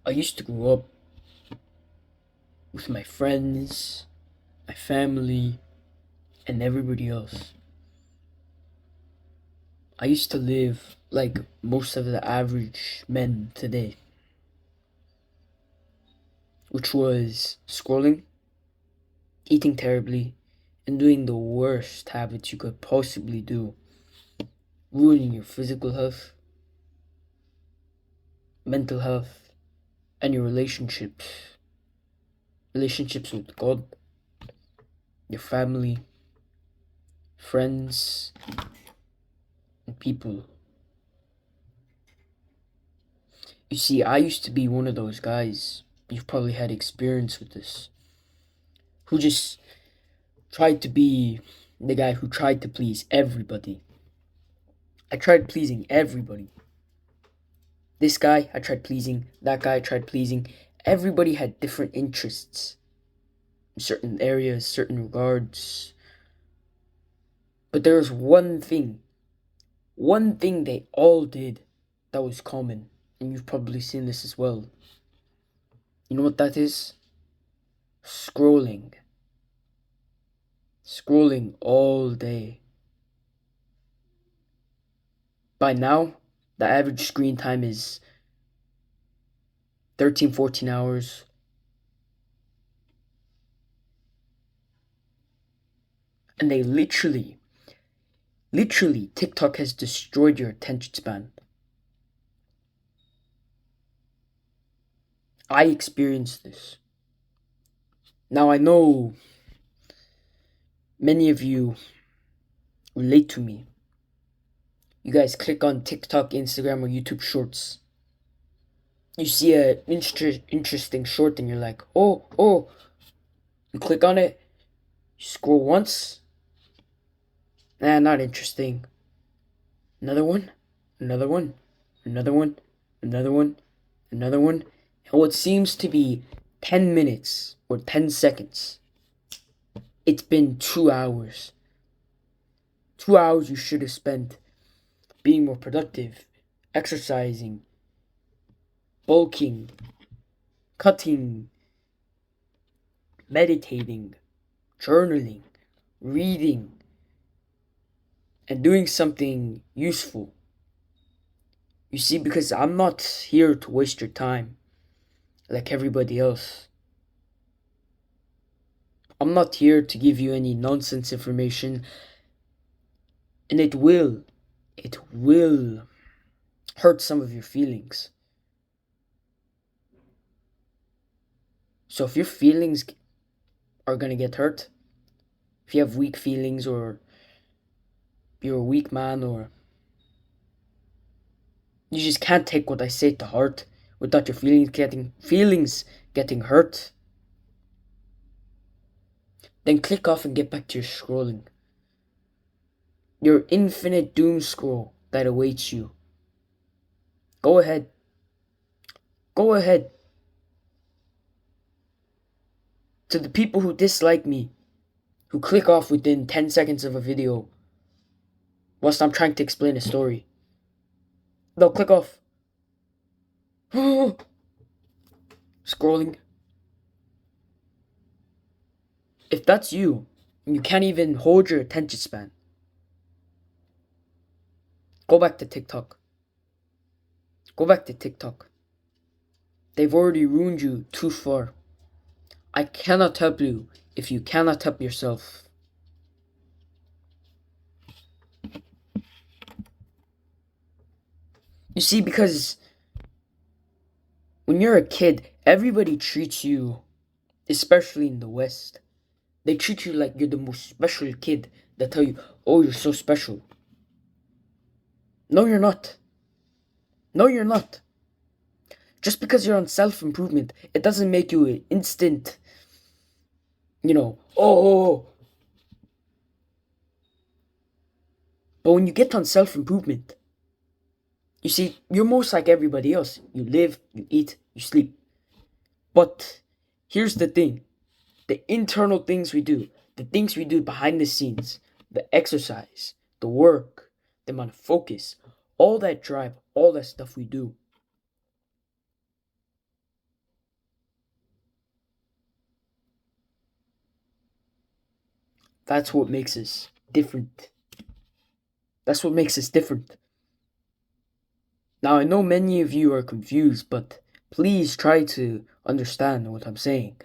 I used to grow up with my friends, my family, and everybody else. I used to live like most of the average men today, which was scrolling, eating terribly, and doing the worst habits you could possibly do, ruining your physical health, mental health, and your relationships with God, your family, friends, and people. You see, I used to be one of those guys, you've probably had experience with this, who just tried to be the guy who tried to please everybody. I tried pleasing everybody. This guy I tried pleasing, that guy I tried pleasing. Everybody had different interests in certain areas, certain regards. But there was one thing they all did that was common, and you've probably seen this as well. You know what that is? Scrolling. Scrolling all day. By now, the average screen time is 13, 14 hours. And they literally, TikTok has destroyed your attention span. I experienced this. Now I know many of you relate to me. You guys click on TikTok, Instagram, or YouTube Shorts. You see a interesting short and you're like, oh. You click on it, you scroll once. Nah, not interesting. Another one, another one, another one, another one, another one. And what seems to be 10 minutes or 10 seconds, it's been 2 hours. 2 hours you should have spent being more productive, exercising, bulking, cutting, meditating, journaling, reading, and doing something useful. You see, because I'm not here to waste your time like everybody else. I'm not here to give you any nonsense information, and it will hurt some of your feelings. So if your feelings are gonna get hurt, if you have weak feelings, or you're a weak man, or you just can't take what I say to heart without your feelings getting hurt, then click off and get back to your scrolling. Your infinite doom scroll that awaits you. Go ahead. Go ahead. To the people who dislike me, who click off within 10 seconds of a video whilst I'm trying to explain a story, they'll click off. Scrolling. If that's you, and you can't even hold your attention span, go back to TikTok. Go back to TikTok. They've already ruined you too far. I cannot help you if you cannot help yourself. You see, because when you're a kid, everybody treats you, especially in the West, they treat you like you're the most special kid. They tell you, oh, you're so special. No, you're not. No, you're not. Just because you're on self-improvement, it doesn't make you an instant, oh. But when you get on self-improvement, you see, you're most like everybody else. You live, you eat, you sleep. But here's the thing. The internal things we do, the things we do behind the scenes, the exercise, the work, the amount of focus, all that drive, all that stuff we do, That's what makes us different. That's what makes us different. Now, I know many of you are confused, but please try to understand what I'm saying.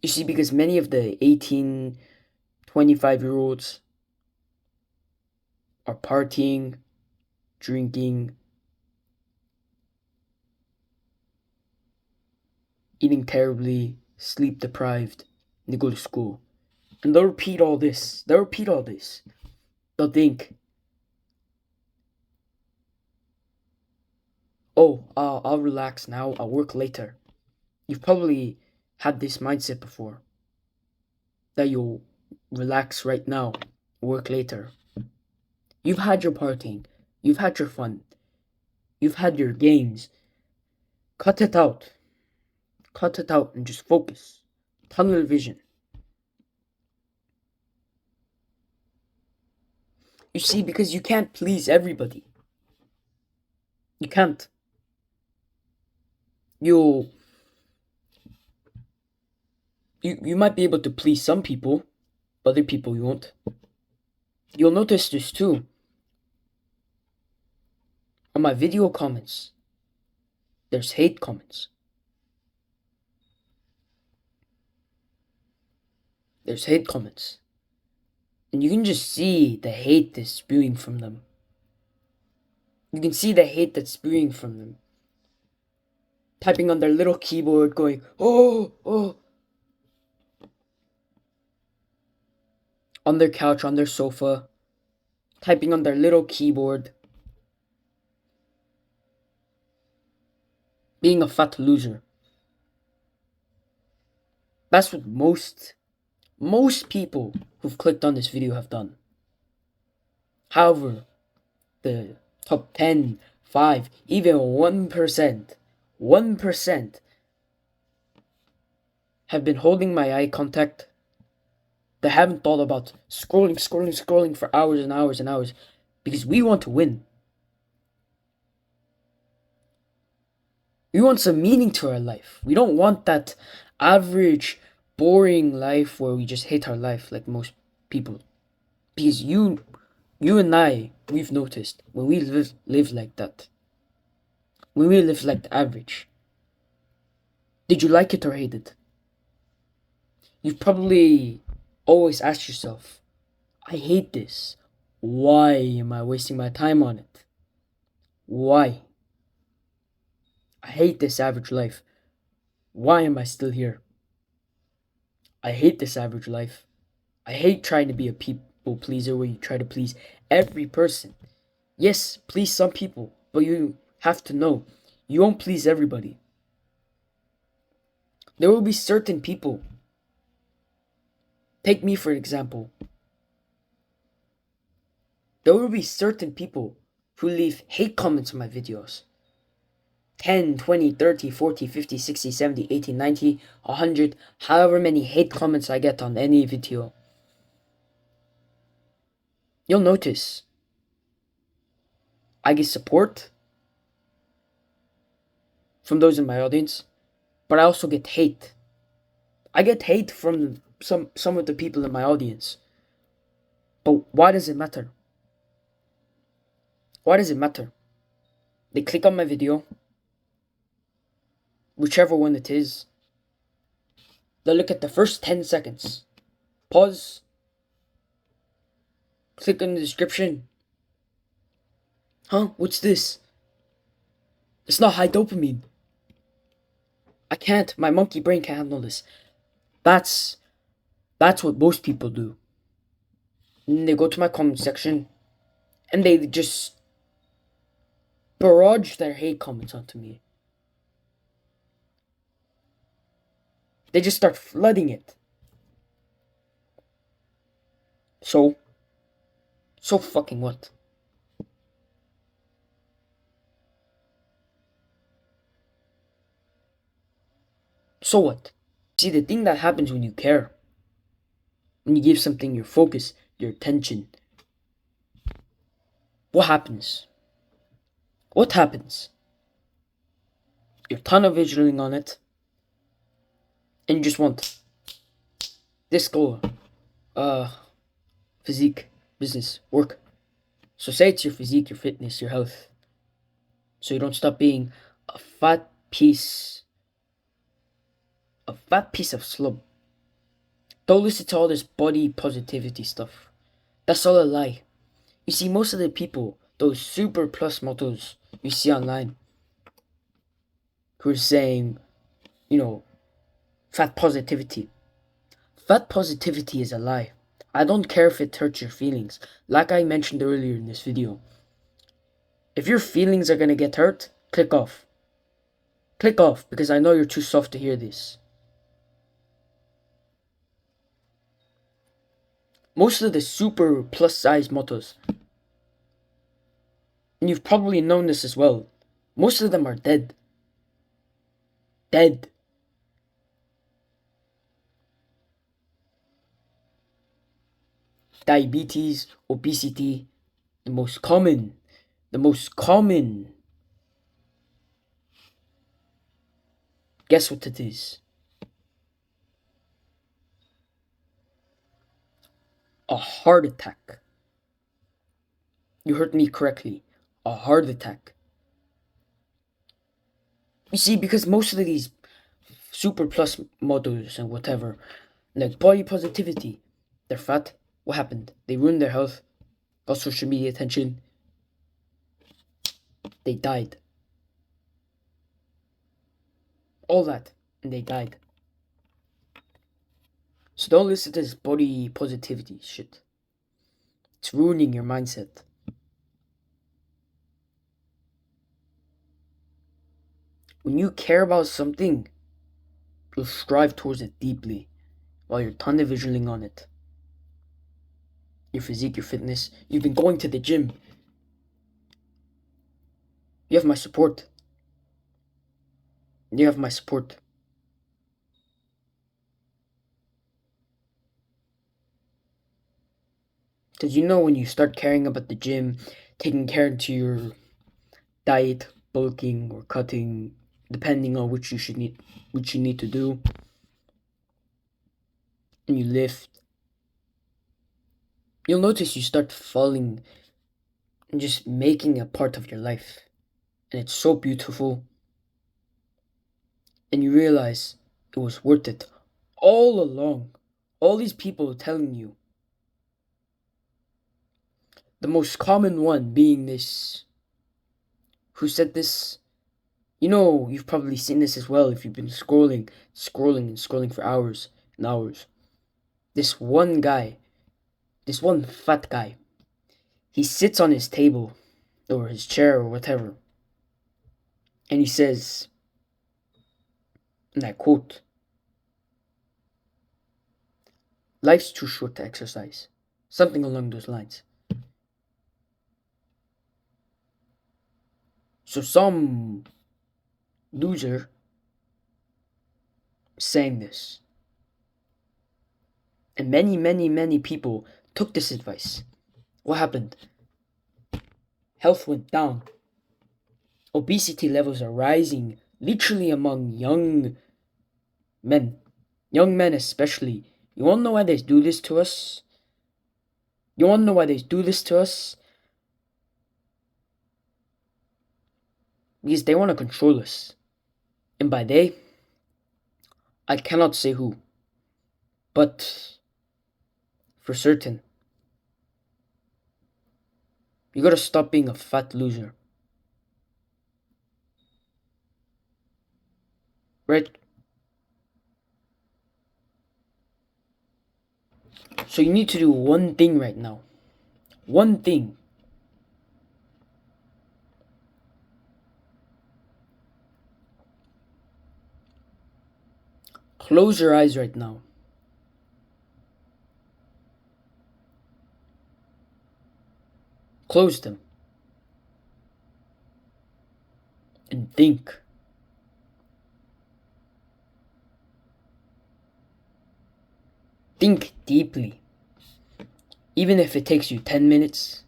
You see, because many of the 18, 25-year-olds are partying, drinking, eating terribly, sleep deprived, and they go to school. And they'll repeat all this. They'll think, oh, I'll relax now, I'll work later. You've probably had this mindset before, that you'll relax right now, work later. You've had your partying, you've had your fun, you've had your games. Cut it out. Cut it out and just focus. Tunnel vision. You see, because you can't please everybody. You can't. You might be able to please some people, but other people you won't. You'll notice this too. On my video comments, there's hate comments. There's hate comments. And you can just see the hate that's spewing from them. You can see the hate that's spewing from them. Typing on their little keyboard, going, oh, oh. On their couch, on their sofa, typing on their little keyboard. Being a fat loser. That's what most people who've clicked on this video have done. However, the top 10, 5, even 1% have been holding my eye contact. They haven't thought about scrolling for hours and hours and hours, because we want to win. We want some meaning to our life. We don't want that average, boring life where we just hate our life like most people. Because you and I, we've noticed, when we live like that, when we live like the average, did you like it or hate it? You've probably always asked yourself, I hate this. Why am I wasting my time on it? Why? I hate this average life. Why am I still here? I hate this average life. I hate trying to be a people pleaser where you try to please every person. Yes, please some people, but you have to know, you won't please everybody. There will be certain people. Take me for example. There will be certain people who leave hate comments on my videos. 10, 20, 30, 40, 50, 60, 70, 80, 90, 100, however many hate comments I get on any video. You'll notice I get support from those in my audience, but I also get hate. I get hate from some of the people in my audience. But why does it matter? Why does it matter? They click on my video, whichever one it is. They'll look at the first 10 seconds. Pause. Click on the description. Huh? What's this? It's not high dopamine. I can't. My monkey brain can't handle this. That's what most people do. And they go to my comment section and they just barrage their hate comments onto me. They just start flooding it. So fucking what? So what? See, the thing that happens when you care, when you give something your focus, your attention, what happens? What happens? You're tunnel visioning on it, and you just want this goal, physique, business, work. So say it's your physique, your fitness, your health. So you don't stop being a fat piece, of slub. Don't listen to all this body positivity stuff. That's all a lie. You see, most of the people, those super plus models you see online, who are saying, fat positivity. Fat positivity is a lie. I don't care if it hurts your feelings. Like I mentioned earlier in this video, if your feelings are gonna get hurt, click off. Click off, because I know you're too soft to hear this. Most of the super plus size models, and you've probably known this as well, most of them are dead. Dead. Diabetes, obesity, the most common. Guess what it is? A heart attack. You heard me correctly. A heart attack. You see, because most of these super plus models and whatever, like body positivity, they're fat. What happened? They ruined their health, got social media attention. They died. All that, and they died. So don't listen to this body positivity shit. It's ruining your mindset. When you care about something, you'll strive towards it deeply while you're tunnel visioning on it. Your physique, your fitness, you've been going to the gym. You have my support. You have my support. Because when you start caring about the gym, taking care into your diet, bulking or cutting, depending on which you need to do, and you lift, you'll notice you start falling and just making a part of your life. And it's so beautiful. And you realize it was worth it all along. All these people telling you. The most common one being this. Who said this? You've probably seen this as well if you've been scrolling for hours and hours. This one guy, this one fat guy, he sits on his table or his chair or whatever, and he says, and I quote, "Life's too short to exercise." Something along those lines. So some loser saying this. And many, many, many people took this advice. What happened? Health went down. Obesity levels are rising, literally among young men. Young men especially. You wanna know why they do this to us? Because they want to control us. And by they, I cannot say who. But for certain, you gotta stop being a fat loser. Right? So you need to do one thing right now. One thing. Close your eyes right now. Close them. And think. Think deeply. Even if it takes you 10 minutes,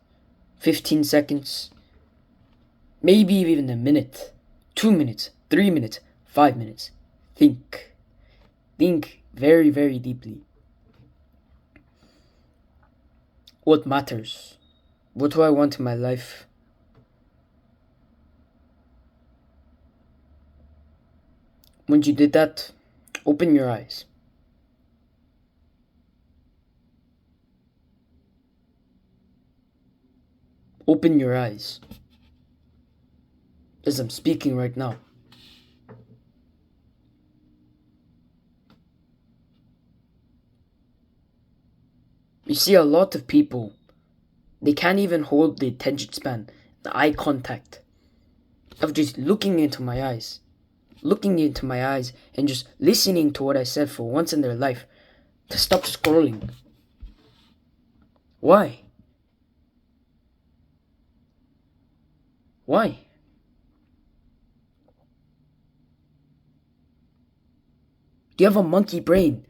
15 seconds, maybe even a minute, 2 minutes, 3 minutes, 5 minutes. Think. Think very, very deeply. What matters? What do I want in my life? Once you did that, open your eyes. Open your eyes. As I'm speaking right now. You see, a lot of people, they can't even hold the attention span, the eye contact of just looking into my eyes. Looking into my eyes and just listening to what I said for once in their life. To stop scrolling. Why? Why? Do you have a monkey brain?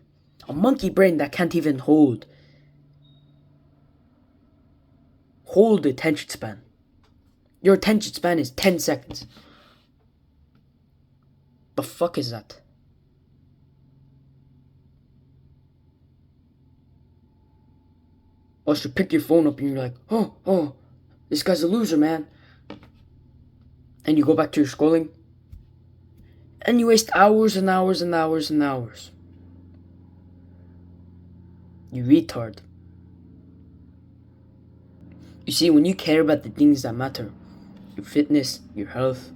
A monkey brain that can't even hold the attention span. Your attention span is 10 seconds. The fuck is that? Or you pick your phone up and you're like, oh, this guy's a loser, man. And you go back to your scrolling. And you waste hours and hours and hours and hours. You retard. You see, when you care about the things that matter, your fitness, your health,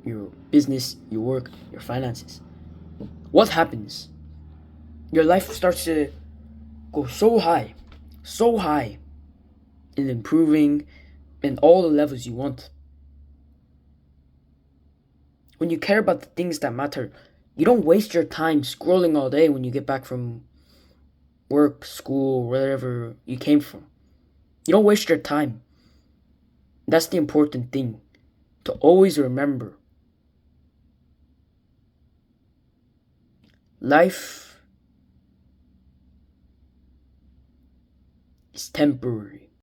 your business, your work, your finances, what happens? Your life starts to go so high in improving in all the levels you want. When you care about the things that matter, you don't waste your time scrolling all day when you get back from work, school, wherever you came from. You don't waste your time. That's the important thing to always remember. Life is temporary.